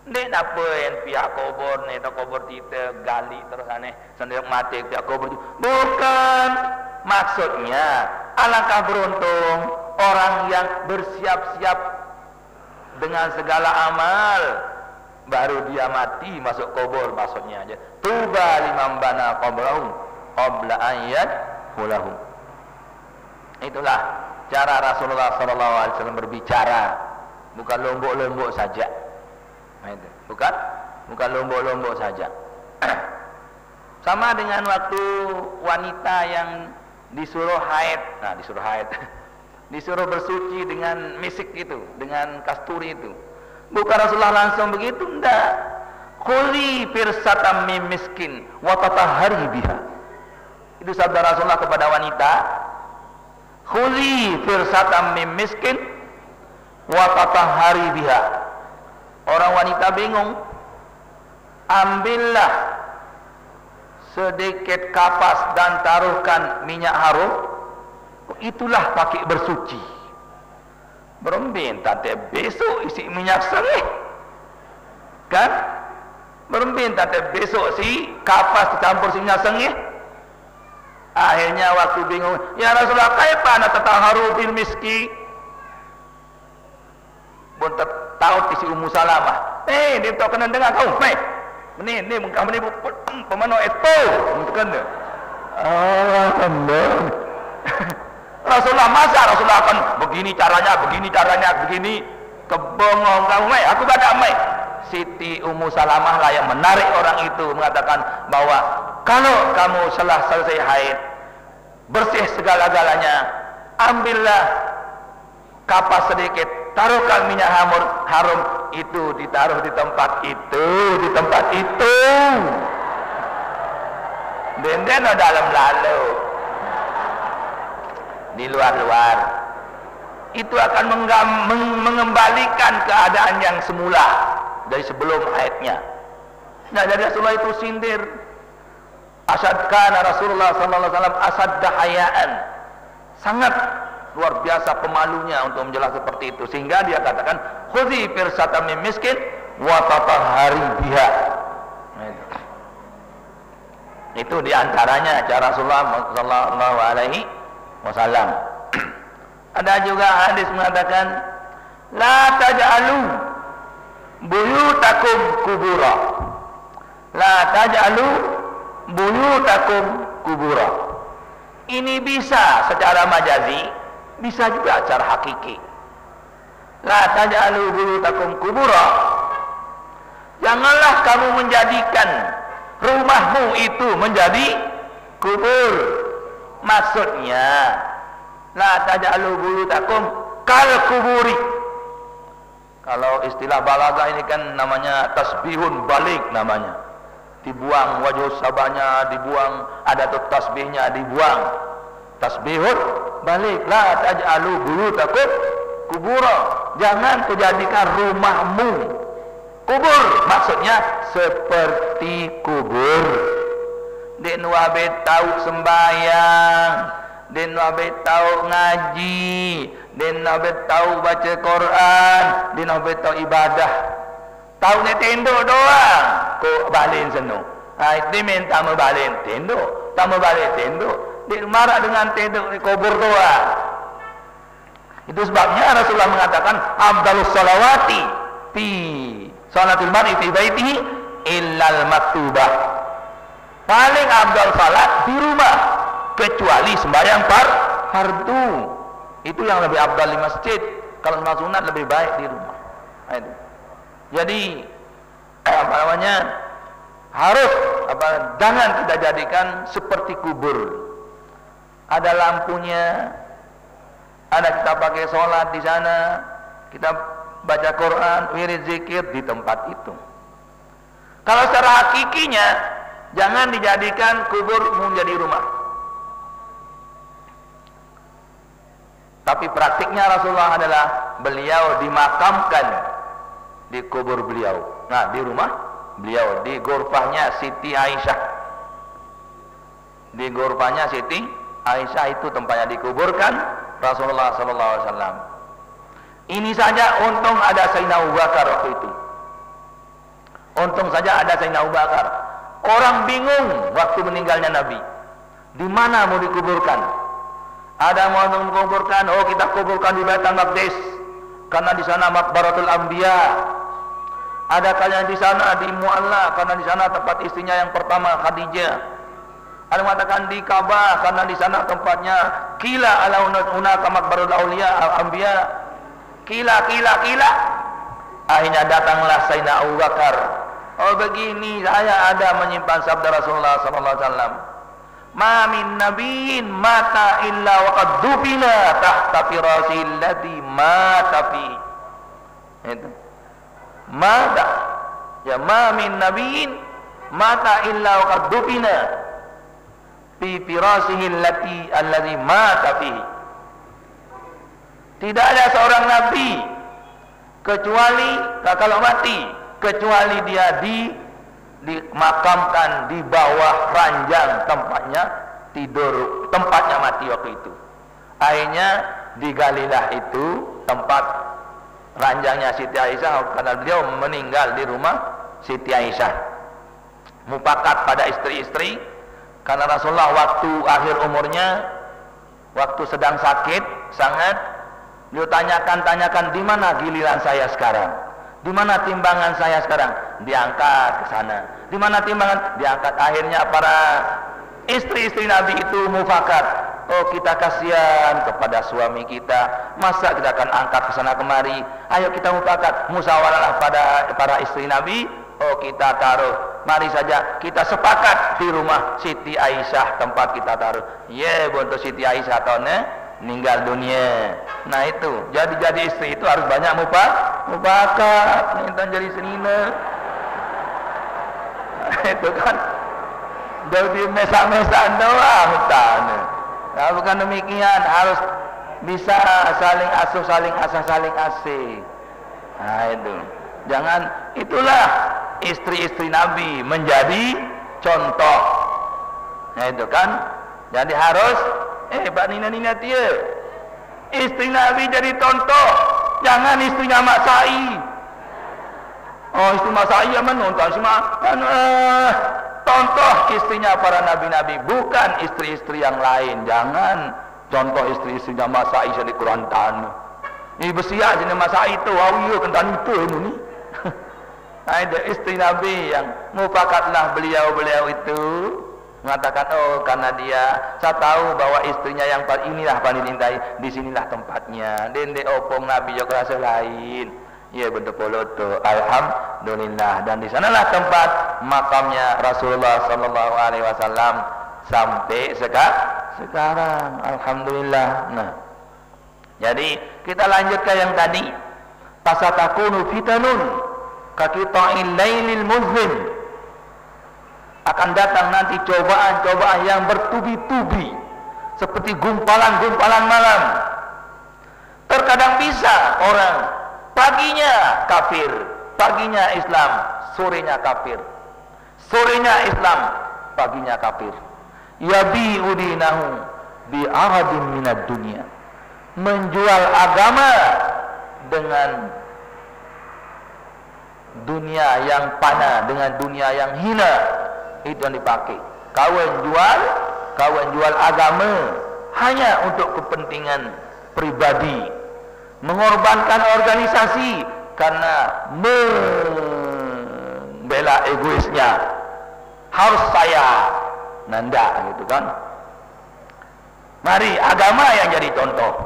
Nek apa yang pihak kubur ni, tak kubur kita gali terus aneh sendiri mati pihak kubur itu. Bukan, maksudnya alangkah beruntung orang yang bersiap-siap dengan segala amal baru dia mati masuk kubur, maksudnya aja. Tuba liman bana qabrahum qabla ayat hulahum. Itulah cara Rasulullah SAW berbicara, bukan lombok-lombok saja. Bukan lombok-lombok saja. Sama dengan waktu wanita yang disuruh haid, disuruh bersuci dengan misik itu, dengan kasturi itu. Bukan Rasulullah langsung begitu, enggak. Khuli firsatam mim miskin wa tatahhari biha. Itu sabda Rasulullah kepada wanita. Khuli firsatam mim miskin wa tatahhari biha. Orang wanita bingung. Ambillah sedikit kapas dan taruhkan minyak harum. Itulah pakai bersuci. Berembin tante besok isi minyak sengih. Kan? Berembin tante besok si kapas dicampur si minyak sengih. Akhirnya waktu bingung, ya Rasulullah, kaifa ana tatahharu bil miski? Pun tahu isi Ummu Salamah. Dia tak kena dengar kau. Ni kamu ni pemano itu. Kan? Rasulullah, masa Rasulullah akan begini caranya, begini kebongong kamu, aku badak Siti Ummu Salamah lah yang menarik orang itu, mengatakan bahwa kalau kamu selesai haid, bersih segala-galanya, ambillah kapas sedikit, taruhkan minyak harum itu, ditaruh di tempat itu, dan dalam lalu, di luar-luar, itu akan mengembalikan keadaan yang semula dari sebelum haidnya. Nah, dari Rasulullah itu sindir. Asadkana Rasulullah sallallahu alaihi wasallam asadda hayaan. Sangat luar biasa pemalunya untuk menjelaskan seperti itu, sehingga dia katakan khudhi firsatam mim miskin wa tatahhari biha. Itu diantaranya cara Rasulullah sallallahu alaihi wasallam. Ada juga hadis mengatakan la taj'alu buyutakum kubura. La taj'alu buyutakum kubura. Ini bisa secara majazi, bisa juga secara hakiki. La taj'alu buyutakum kubura. Janganlah kamu menjadikan rumahmu itu menjadi kubur. Maksudnya, la taj'alu buyutakum kal kuburi. Kalau istilah balaghah ini kan namanya tasbihun balik namanya. Dibuang wajh sabahnya, dibuang ada tuh tasbihnya dibuang. Tasbihun balik, la taj'alu buyutakum kubura. Jangan kau jadikan rumahmu kubur. Maksudnya seperti kubur. Dek nuabe tahu sembahyang, dek nuabe tahu ngaji, dek nuabe tahu baca Quran, dek nuabe tahu ibadah. Tahu ni tenduk doang, kau balin senu. Dia minta membalin tenduk, tak membalin tenduk. Dia marah dengan tenduk ni kubur doang. Itu sebabnya Rasulullah mengatakan afdalus salawati fi salatul mar'i fi baitihi illal maktubah. Paling afdal salat di rumah kecuali sembahyang fardu. Itu yang lebih afdal di masjid. Kalau sembahyang sunat lebih baik di rumah. Itu. Jadi harus jangan kita jadikan seperti kubur. Ada lampunya, ada kita pakai sholat di sana, kita baca Quran, wirid zikir di tempat itu. Kalau secara hakikinya, jangan dijadikan kubur menjadi rumah. Tapi praktiknya Rasulullah adalah beliau dimakamkan di kubur beliau. Nah, di rumah beliau, di ghurfahnya Siti Aisyah. Di ghurfahnya Siti Aisyah itu tempatnya dikuburkan Rasulullah sallallahu alaihi wasallam. Ini saja untung ada Sayyidina Abu Bakar waktu itu. saja ada Sayyidina Abu Bakar. Orang bingung waktu meninggalnya Nabi. Di mana mau dikuburkan? Ada mau menguburkan, oh kita kuburkan di Baitul Maqdis karena di sana Maqbaratul Anbiya. Ada kalian di sana di Mu'alla karena di sana tempat istrinya yang pertama Khadijah. Ada yang mengatakan di Ka'bah karena di sana tempatnya. Kila ala hunaka Maqbaratul Auliya Anbiya. Kila. Akhirnya datanglah Sayyidina Abu Bakar. Oh begini, saya ada menyimpan sabda Rasulullah sallallahu alaihi wasallam. Ma min nabiyyin mata illa wa qad dufina tahta firasil ladzi mata fi. Itu. Mata. Ya ma min nabiyyin mata illa wa qad dufina fi firasihi alladzi mata fi. Tidak ada seorang nabi kecuali kalau mati kecuali dia dimakamkan di bawah ranjang tempatnya tidur, tempatnya mati waktu itu. Akhirnya digalilah itu tempat ranjangnya Siti Aisyah karena beliau meninggal di rumah Siti Aisyah. Mufakat pada istri-istri karena Rasulullah waktu akhir umurnya, waktu sedang sakit sangat, beliau tanyakan di mana giliran saya sekarang? Di mana timbangan saya sekarang? Diangkat ke sana. Di mana timbangan? Diangkat. Akhirnya para istri-istri Nabi itu mufakat. Oh kita kasihan kepada suami kita. Masa kita akan angkat ke sana kemari? Ayo kita mufakat. Musyawarahlah pada para istri Nabi. Oh kita taruh. Mari saja kita sepakat di rumah Siti Aisyah tempat kita taruh. Untuk Siti Aisyah tahunnya meninggal dunia. Nah itu jadi istri itu harus banyak mufakat. Minta jadi senina. Itu kan jadi mesak-mesak doang utana. Nah, bukan demikian, harus bisa saling asuh, saling asah, saling asih. Nah itu. Jangan, itulah istri-istri Nabi menjadi contoh. Nah itu kan. Jadi harus Pak Nina dia istri Nabi jadi contoh, jangan istrinya Mak Sai. Oh istri Mak Sai yang menonton semua contoh istrinya para nabi-nabi, bukan istri-istri yang lain. Jangan contoh istri-istrinya Mak Sai di Kurantan. Ini besia jenis Mak Sai itu awiyo kentan itu ini. Ada istri Nabi yang mufakatlah beliau itu mengatakan, oh karena saya tahu bahwa istrinya yang inilah paling dicintai, disinilah tempatnya. Dende opong Nabi juga rasa lain. Ya betul poloto. Alhamdulillah. Dan di sanalah tempat makamnya Rasulullah sallallahu alaihi wasallam sampai sekarang. Alhamdulillah. Nah, jadi kita lanjutkan yang tadi. Fasatakunu fitanun kaqita'il lailil muzlim. Akan datang nanti cobaan-cobaan yang bertubi-tubi seperti gumpalan-gumpalan malam. Terkadang bisa orang paginya kafir, paginya Islam, sorenya kafir. Sorenya Islam, paginya kafir. Yabi'u dinahu bi'aradin minad dunia. Menjual agama dengan dunia yang fana, dengan dunia yang hina. Itu yang dipakai. Kawan jual agama hanya untuk kepentingan pribadi, mengorbankan organisasi karena membela egoisnya. Harus saya nanda gitu kan. Mari agama yang jadi contoh,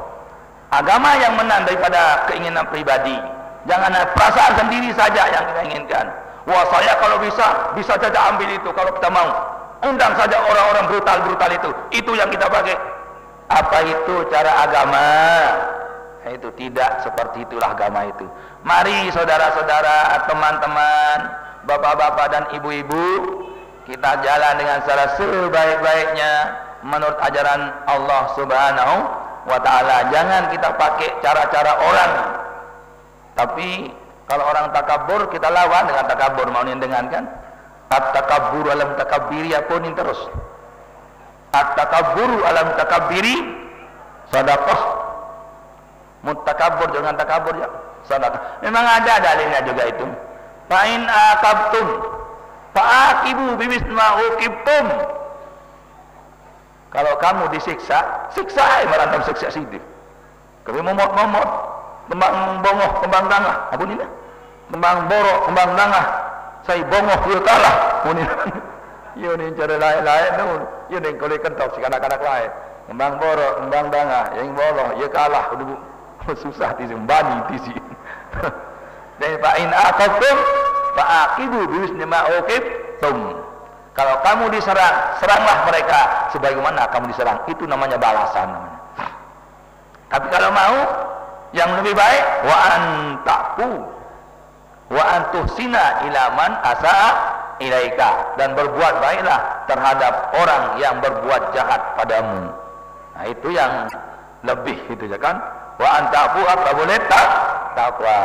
agama yang menang daripada keinginan pribadi. Jangan perasaan sendiri saja yang kita inginkan. Wah saya kalau bisa saja ambil itu kalau kita mau. Undang saja orang-orang brutal itu yang kita pakai. Apa itu cara agama? Nah, itu tidak seperti itulah agama itu. Mari saudara-saudara, teman-teman, bapak-bapak dan ibu-ibu, kita jalan dengan cara sebaik-baiknya menurut ajaran Allah Subhanahu wa ta'ala. Jangan kita pakai cara-cara orang. Tapi kalau orang takabur, kita lawan dengan takabur. Mau dengan kan? At-takaburu alam takabiri apunin terus. At-takaburu alam takabiri sadaqah. Mutakabur dengan takabur ya sadaqah. Memang ada dalilnya juga itu. Fa'in aqabtum fa'aqibu bimisli ma uqibtum. Kalau kamu disiksa, siksa merantam siksa sidik. Kalau momot-momot, kembang bongoh, kembang dangah, apa ini? Kembang borok, kembang dangah, saya bongoh dia kalah. Apa ini? Ya ni cara lain-lain tu. Ya ni kalau kentok si kanak-kanak lain. Kembang borok, kembang dangah, yang boroh, ya kalah. Susah disembani tisi. Dan fa'in aqabtum fa'aqibu bimisli ma uqibtum. Kalau kamu diserang, seranglah mereka sebagaimana kamu diserang. Itu namanya balasan namanya. Tapi kalau mau yang lebih baik, wa antaku wa antuhsina ila man asaa ilaika, dan berbuat baiklah terhadap orang yang berbuat jahat padamu. Nah, itu yang lebih itu ya kan. Wa antaku aqrabu littaqwa.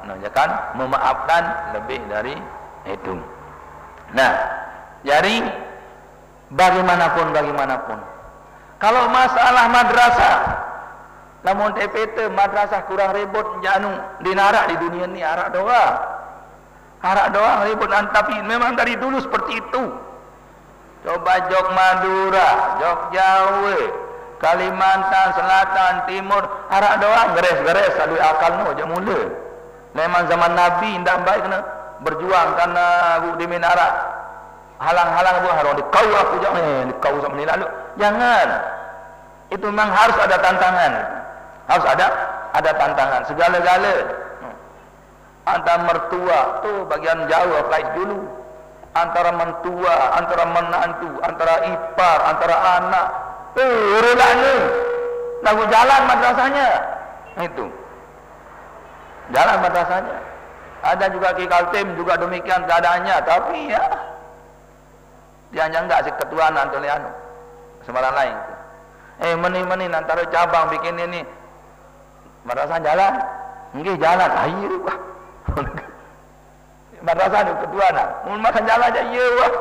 Nah, ya kan, memaafkan lebih dari itu. Nah, jadi bagaimanapun kalau masalah madrasah, namun TPT madrasah kurang ribut janu dinarak di dunia ni arak doang ribut. Tapi memang dari dulu seperti itu. Coba Jog Madura, Jog Jawa, Kalimantan Selatan, Timur, arak doang geres adu akal no aja mula. Memang zaman Nabi ndak baik kena berjuang karena di minara halang-halang buah harus dikau aku jangan dikau sama ni lalu. Jangan. Itu memang harus ada tantangan. Harus ada tantangan segala-gala. Antara mertua tu bagian jauh flight dulu. Antara mentua, antara menantu, antara ipar, antara anak. Urulane. Lagu jalan madrasahnya. Itu. Jalan madrasahnya. Ada juga Ki Kaltim juga demikian keadaannya, tapi ya dia enggak si ketuanan tu lianu sembarang lain. Meni antara cabang bikin ini madrasah jalan, nggih jalan, ayo wah. Madrasah itu ketuanan, mun makan jalan aja iya wah.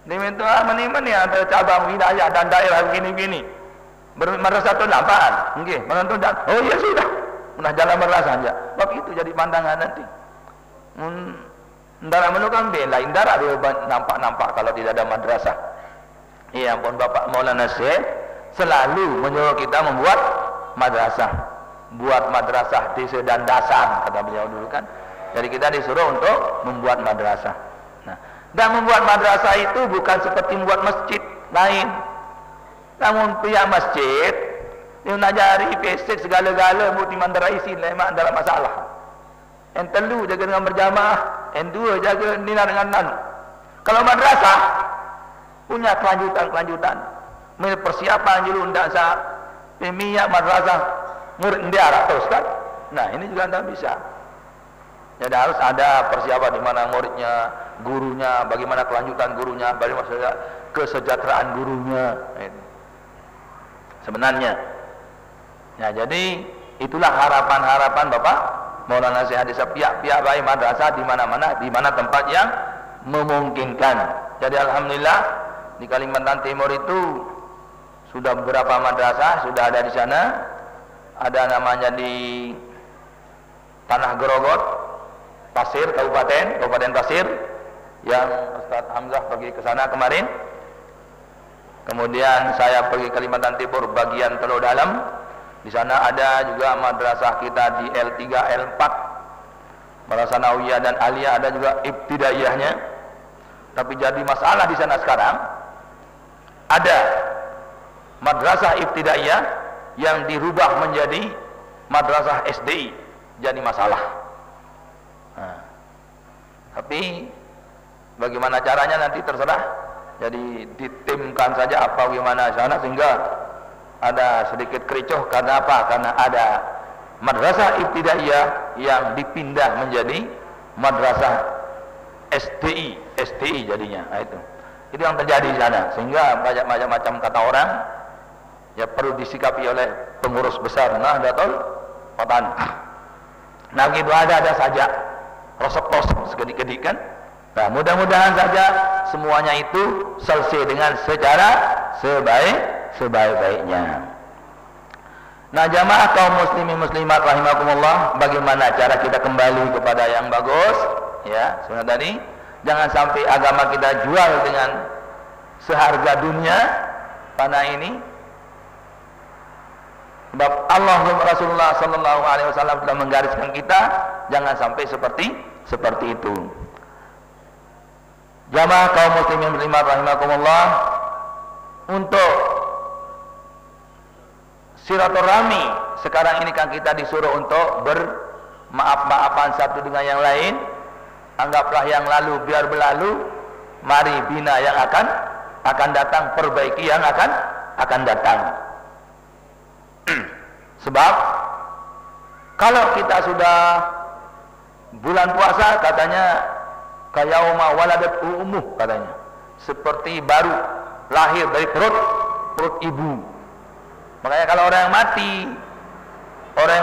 Diminta meni antara cabang wilayah dan daerah begini-gini. Madrasah tu lampaan, nggih, menonton dan oh ya sudah. Munah jalan madrasah aja. Sebab itu jadi pandangan nanti. Ndara menukang bela, indara dia nampak kalau tidak ada madrasah. Ya ampun, Bapak Maulana Syekh selalu menyuruh kita membuat madrasah. Buat madrasah di sedandasan, kata beliau dulu kan. Jadi kita disuruh untuk membuat madrasah. Nah, dan membuat madrasah itu bukan seperti membuat masjid lain. Namun pihak masjid dia ngajari basic segala-gala muti mandaraisi memang dalam masalah. Yang telu jaga dengan berjamaah, yang dua jaga nina dengan nan. Kalau madrasah punya kelanjutan, persiapan dulu ndak sah pemiak madrasah murid dia arah terus kan. Nah, ini juga ndak bisa. Jadi harus ada persiapan di mana muridnya, gurunya, bagaimana kelanjutan gurunya, bagaimana kesejahteraan gurunya. Sebenarnya. Ya, jadi itulah harapan-harapan Bapak Maulana Syekh Hadis pihak-pihak baik madrasah di mana-mana, di mana tempat yang memungkinkan. Jadi alhamdulillah di Kalimantan Timur itu sudah beberapa madrasah sudah ada di sana. Ada namanya di Tanah Gerogot, Pasir, Kabupaten Pasir, yang Ustaz Hamzah pergi ke sana kemarin. Kemudian saya pergi Kalimantan Timur bagian Teluk Dalam. Di sana ada juga madrasah kita di L3, L4, Madrasah Nawiyah dan Aliyah, ada juga ibtidaiyahnya. Tapi jadi masalah di sana sekarang, ada madrasah ibtidaiyah yang dirubah menjadi madrasah SDI, jadi masalah. Nah, tapi bagaimana caranya nanti terserah. Jadi ditimkan saja apa bagaimana sana sehingga ada sedikit kericuh. Karena apa? Karena ada madrasah ibtidaiyah yang dipindah menjadi madrasah SDI jadinya. Nah, itu yang terjadi di sana, sehingga banyak macam kata orang ya perlu disikapi oleh pengurus besar Nahdlatul Ulama. Nah, begitu ada saja rosok-rosok sekedik-kedik kan. Nah, mudah-mudahan saja semuanya itu selesai dengan secara sebaik-baiknya. Nah, jamaah kaum muslimin muslimat rahimakumullah, bagaimana cara kita kembali kepada yang bagus? Ya, sebenarnya tadi Jangan sampai agama kita jual dengan seharga dunia panah ini. Sebab Allah Rasulullah sallallahu alaihi wasallam telah menggariskan kita jangan sampai seperti itu. Jamaah kaum muslimin muslimat rahimakumullah, untuk silaturahmi sekarang ini kan kita disuruh untuk bermaaf-maafan satu dengan yang lain. Anggaplah yang lalu biar berlalu, mari bina yang akan datang, perbaiki yang akan datang. Sebab kalau kita sudah bulan puasa katanya kayauma waladat ummuh, katanya seperti baru lahir dari perut ibu. Makanya kalau orang yang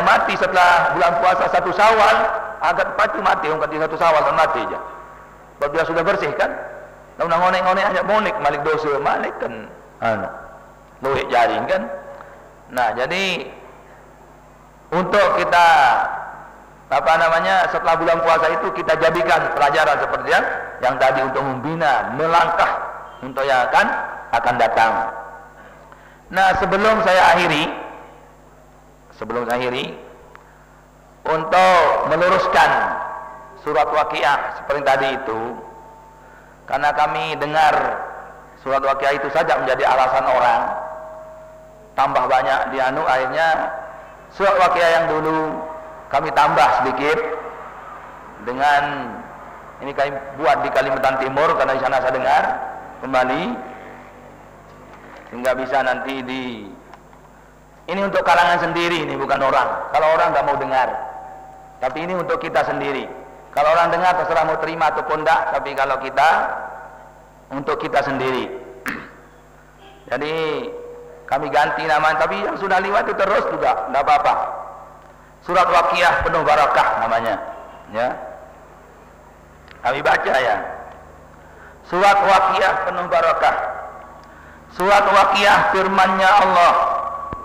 mati setelah bulan puasa 1 Syawal, agak pasti mati, orang kata 1 Syawal kan mati aja. Sebab dia sudah bersih kan. Lalu ngonek-ngonek aja monik malik dosa, malik kan luhik jaring kan. Nah, jadi untuk kita setelah bulan puasa itu kita jadikan pelajaran seperti yang tadi untuk membina, melangkah untuk yang akan datang. Nah, sebelum saya akhiri untuk meluruskan surat Waqiah seperti tadi itu, karena kami dengar surat Waqiah itu saja menjadi alasan orang tambah banyak akhirnya surat Waqiah yang dulu kami tambah sedikit dengan ini kami buat di Kalimantan Timur karena di sana saya dengar kembali, sehingga bisa nanti ini untuk kalangan sendiri, ini bukan orang. Kalau orang nggak mau dengar, tapi ini untuk kita sendiri. Kalau orang dengar terserah mau terima ataupun enggak, tapi kalau kita untuk kita sendiri. Jadi kami ganti nama, tapi yang sudah lewat itu terus juga enggak apa-apa. Surat Waqiah penuh barakah namanya, ya. Kami baca ya. Surat Waqiah penuh barakah. Surat Waqiah firman-Nya Allah,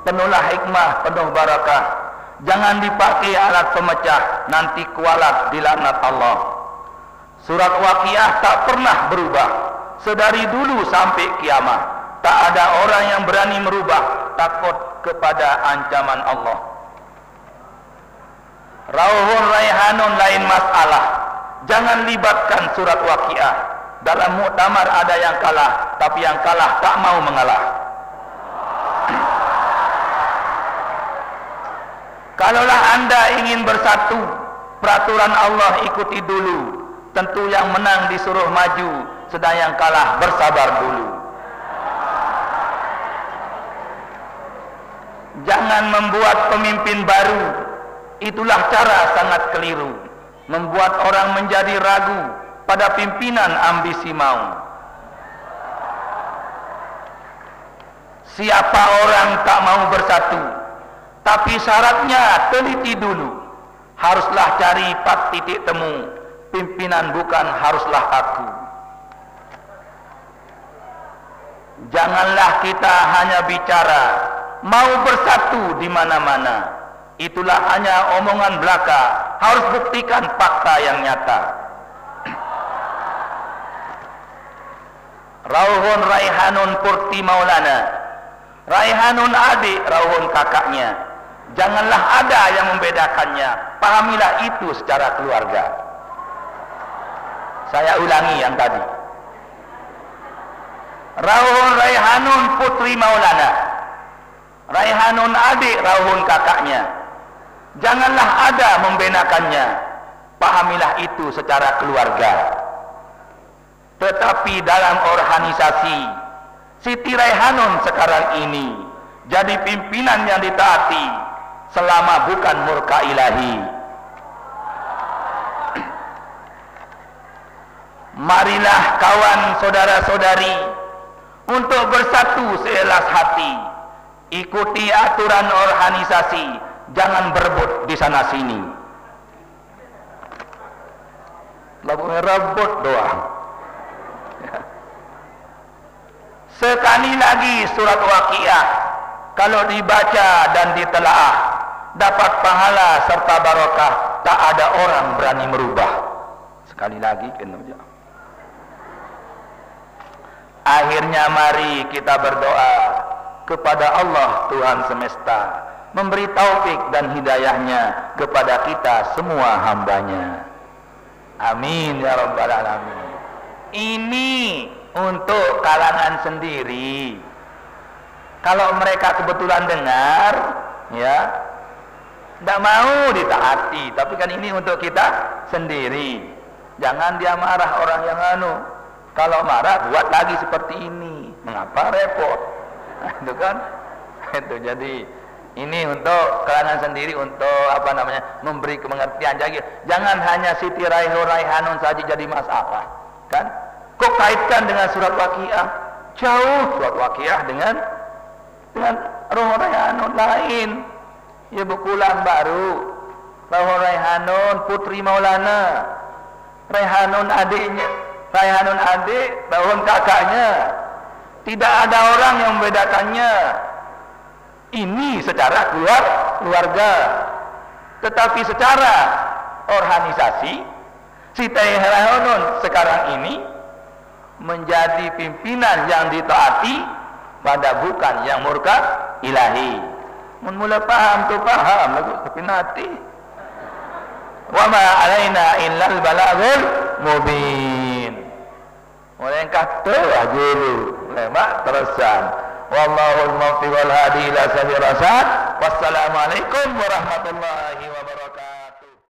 penuhlah hikmah, penuh barakah. Jangan dipakai alat pemecah, nanti kualat dilaknat Allah. Surat Waqiah tak pernah berubah, sedari dulu sampai kiamat. Tak ada orang yang berani merubah, takut kepada ancaman Allah. Rauhun Raihanun lain masalah. Jangan libatkan surat Waqiah. Dalam muktamar ada yang kalah, tapi yang kalah tak mau mengalah. Kalaulah Anda ingin bersatu, peraturan Allah ikuti dulu. Tentu yang menang disuruh maju, sedang yang kalah bersabar dulu. Jangan membuat pemimpin baru, itulah cara sangat keliru. Membuat orang menjadi ragu pada pimpinan ambisi mau. Siapa orang tak mau bersatu, tapi syaratnya teliti dulu. Haruslah cari 4 titik temu. Pimpinan bukan haruslah aku. Janganlah kita hanya bicara, mau bersatu di mana-mana. Itulah hanya omongan belaka. Harus buktikan fakta yang nyata. Rauhun Raihanun Purti Maulana. Raihanun adik, Rauhun kakaknya. Janganlah ada yang membedakannya. Pahamilah itu secara keluarga. Saya ulangi yang tadi. Rauhun Raihanun Putri Maulana. Raihanun adik, Rauhun kakaknya. Janganlah ada membedakannya. Pahamilah itu secara keluarga. Tetapi dalam organisasi, Siti Raihanun sekarang ini jadi pimpinan yang ditaati selama bukan murka ilahi. Marilah kawan saudara-saudari untuk bersatu seikhlas hati. Ikuti aturan organisasi, jangan berebut di sana sini. Berebut doang. Sekali lagi surat Waqiah kalau dibaca dan ditelaah dapat pahala serta barakah, tak ada orang berani merubah. Sekali lagi kena. Akhirnya mari kita berdoa kepada Allah Tuhan semesta, memberi taufik dan hidayahnya kepada kita semua hambanya. Amin ya rabbal alamin. Ini untuk kalangan sendiri. Kalau mereka kebetulan dengar, ya, tidak mau ditaati. Tapi kan ini untuk kita sendiri. Jangan dia marah orang yang kalau marah buat lagi seperti ini. Mengapa repot? Itu kan? Itu jadi ini untuk kalangan sendiri, untuk memberi pengertian. Jangan hanya Siti Raihanun saja jadi masalah, kan? Kok kaitkan dengan surat Waqiah? Jauh surat Waqiah dengan Roh Raihanun lain. Ya bukulan baru. Roh Raihanun putri Maulana. Raihanun adiknya. Raihanun adik, Raihanun kakaknya. Tidak ada orang yang membedakannya. Ini secara keluarga. Tetapi secara organisasi, Siti Raihanun sekarang ini menjadi pimpinan yang ditaati pada bukan yang murka ilahi. Mula paham tu paham lagu tapi nanti. Wa ma alaina illal balagul mubin. Orang kata dulu, lemak terusan. Wallahul muwaffiq wal hadi ila sabil rasyad. Wassalamualaikum warahmatullahi wabarakatuh.